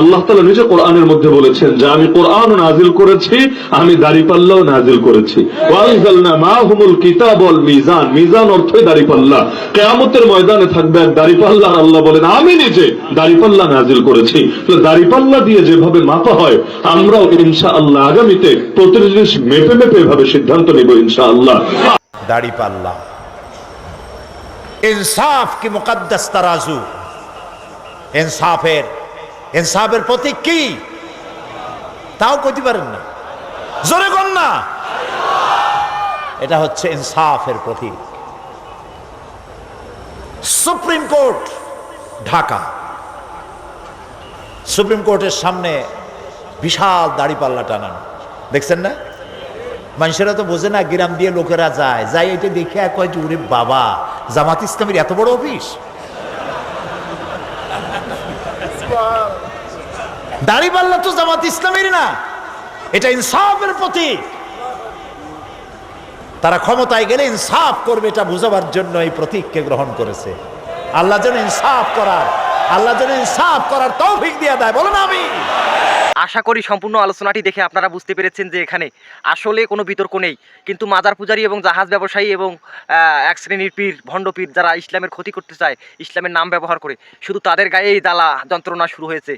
আল্লাহ তাআলা নিজে কোরআনের মধ্যে বলেছেন যে আমি কোরআন নাজিল করেছি, আমি দাড়িপাল্লাও নাজিল করেছি। ওয়ানজালনা মাহুমুল কিতাব ওয়াল মিজান, মিজান অর্থই দাড়িপাল্লা। কিয়ামতের ময়দানে থাকবে এক দাড়িপাল্লা, আর আল্লাহ বলেন আমি নিজে দাড়িপাল্লা নাজিল করেছি। তো দাড়িপাল্লা দিয়ে যেভাবে মাপা হয়, আমরাও ইনশাআল্লাহ আগামীতে প্রতিটি জিনিস মেপে মেপে এভাবে সিদ্ধান্ত নিব ইনশাআল্লাহ। দাড়িপাল্লা ইনসাফ কি মুকদ্দাস তারাজু, ইনসাফের প্রতীক কি তাও কইতে পারেন না, জোরে কোন না। এটা হচ্ছে ইনসাফের প্রতীক। সুপ্রিম কোর্ট ঢাকা, সুপ্রিম কোর্টের সামনে বিশাল দাড়িপাল্লা টানানো, দেখছেন না? মানুষেরা তো বোঝে না, গ্রাম দিয়ে লোকেরা যায়, যাই এটা দেখে কয় যে ওরে বাবা, জামাত ইসলামের এত বড় অফিস। দাড়িপাল্লা তো জামাত ইসলামের না, এটা ইনসাফের প্রতীক। তারা ক্ষমতায় গেলে ইনসাফ করবে, এটা বোঝাবার জন্য এই প্রতীককে গ্রহণ করেছে। আল্লাহ যেন ইনসাফ করার তৌফিক দিয়ে দেয়, বলেন আমিন। আশা করি সম্পূর্ণ আলোচনাটি দেখে আপনারা বুঝতে পেরেছেন যে এখানে আসলে কোনো বিতর্ক নেই, কিন্তু মাজার পূজারী এবং জাহাজ ব্যবসায়ী এবং এক শ্রেণীর পীর, ভণ্ড পীর, যারা ইসলামের ক্ষতি করতে চায়, ইসলামের নাম ব্যবহার করে, শুধু তাদের গায়েই জ্বালা যন্ত্রণা শুরু হয়েছে।